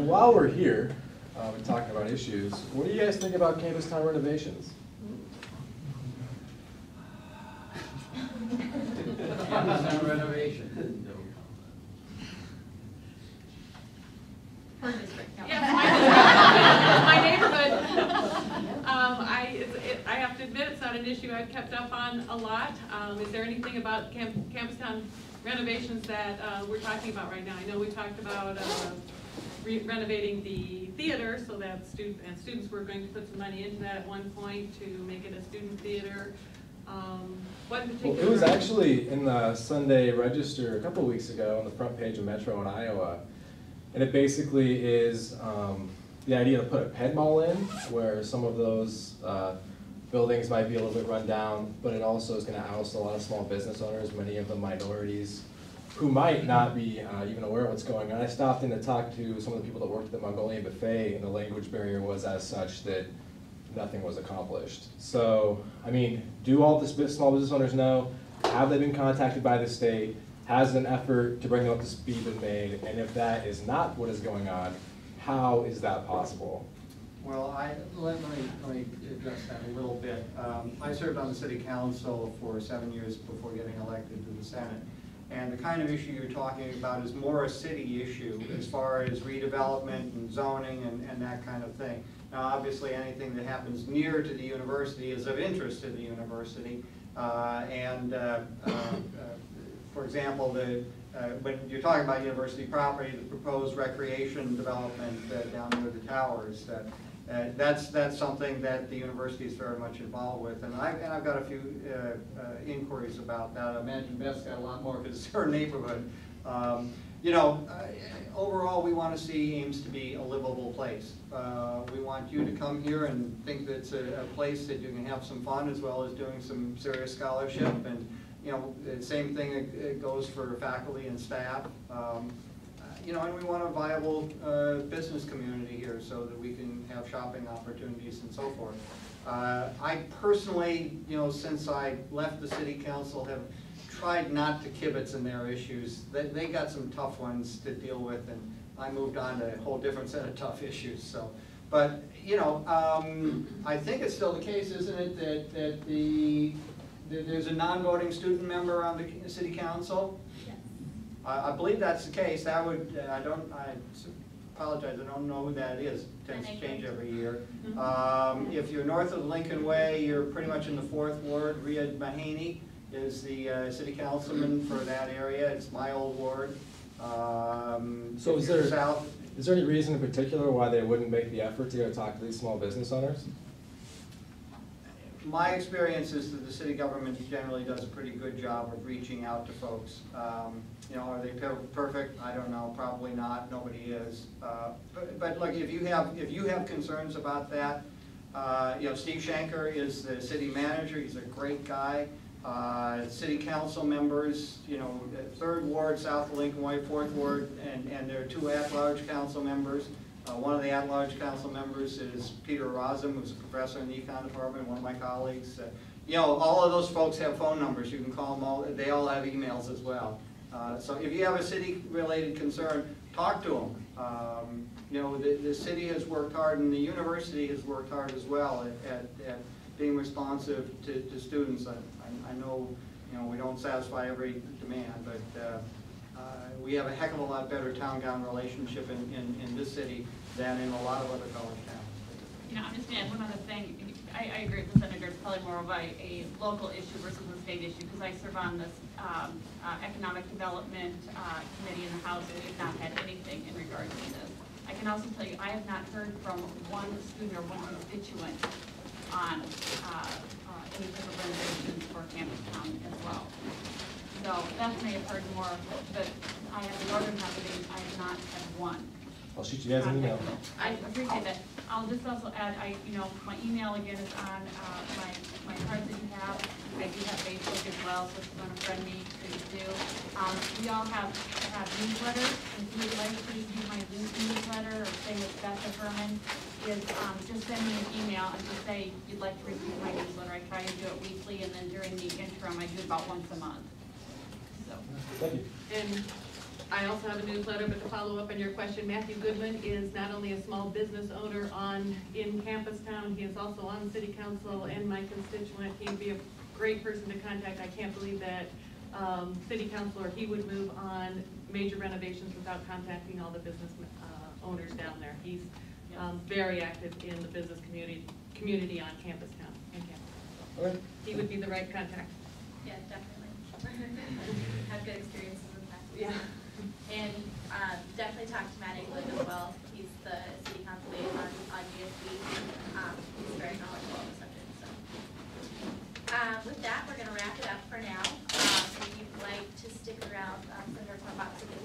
while we're here and talking about issues, what do you guys think about CampusTown Renovations? CampusTown Renovation. Her district, no. Yeah, my neighborhood. I have to admit, it's not an issue I've kept up on a lot. Is there anything about CampusTown Renovations that we're talking about right now? I know we talked about renovating the theater so that students were going to put some money into that at one point to make it a student theater. What in particular? Well, it was actually in the Sunday Register a couple of weeks ago on the front page of Metro in Iowa. And it basically is the idea to put a ped mall in where some of those buildings might be a little bit run down, but it also is going to house a lot of small business owners, many of them minorities, who might not be even aware of what's going on. I stopped in to talk to some of the people that worked at the Mongolian buffet, and the language barrier was as such that nothing was accomplished. So, I mean, do all the small business owners know? Have they been contacted by the state? Has an effort to bring them up to speed been made? And if that is not what is going on, how is that possible? Well, let me address that a little bit. I served on the city council for 7 years before getting elected to the Senate. And the kind of issue you're talking about is more a city issue as far as redevelopment and zoning and that kind of thing. Now, obviously, anything that happens near to the university is of interest to the university. For example, when you're talking about university property, the proposed recreation development down near the towers, that's something that the university is very much involved with. And I've got a few inquiries about that. I imagine Beth's got a lot more because it's her neighborhood. Overall, we want to see Ames to be a livable place. We want you to come here and think that it's a place that you can have some fun as well as doing some serious scholarship. And the same thing goes for faculty and staff. And we want a viable business community here so that we can have shopping opportunities and so forth. I personally, since I left the city council, have tried not to kibitz in their issues. They got some tough ones to deal with, and I moved on to a whole different set of tough issues. So, but I think it's still the case, isn't it, that there's a non-voting student member on the city council? Yes. I believe that's the case. That would I apologize. I don't know who that is. It tends to change every year. If you're north of Lincoln Way, you're pretty much in the 4th Ward. Riyad Mahaney is the city councilman for that area. It's my old ward. So is there any reason in particular why they wouldn't make the effort to go talk to these small business owners? My experience is that the city government generally does a pretty good job of reaching out to folks. Are they perfect? I don't know. Probably not. Nobody is. But look, if you have concerns about that, Steve Shanker is the city manager. He's a great guy. City council members, 3rd Ward, south of Lincoln Way, 4th Ward, and there are 2 at-large council members. One of the at-large council members is Peter Rozum, who's a professor in the econ department, one of my colleagues. All of those folks have phone numbers. You can call them all. They all have emails as well. So if you have a city-related concern, talk to them. The city has worked hard, and the university has worked hard as well at being responsive to students. I know, we don't satisfy every demand, but we have a heck of a lot better town-gown relationship in this city than in a lot of other college towns. I'm just going to add one other thing. I agree with the Senator. It's probably more of a local issue versus a state issue, because I serve on this economic development committee in the House, and we've not had anything in regards to this. I can also tell you I have not heard from one student or one constituent on any type of renovations for CampusTown as well. So Beth may have heard more, but I have the northern happening. I have not had one. I'll shoot you guys an email. I appreciate that. I'll just also add, my email again is on my card that you have. I do have Facebook as well, so if you want to friend me, please do. We all have newsletters. If you would like to receive my newsletter or stay with Beth or Herman, just send me an email and just say you'd like to receive my newsletter. I try to do it weekly, and then during the interim, I do about once a month. So. Thank you. And I also have a newsletter, but to follow up on your question, Matthew Goodman is not only a small business owner in CampusTown, he is also on city council and my constituent. He'd be a great person to contact. I can't believe that city council or he would move on major renovations without contacting all the business owners down there. He's very active in the business community on CampusTown and campus. Okay. He would be the right contact. Yeah, definitely. Have good experiences with that. Yeah. And definitely talk to Matt England as well. He's the city council liaison on GSB. He's very knowledgeable on the subject. So, with that, we're going to wrap it up for now. If you'd like to stick around, Senator Quirmbach to get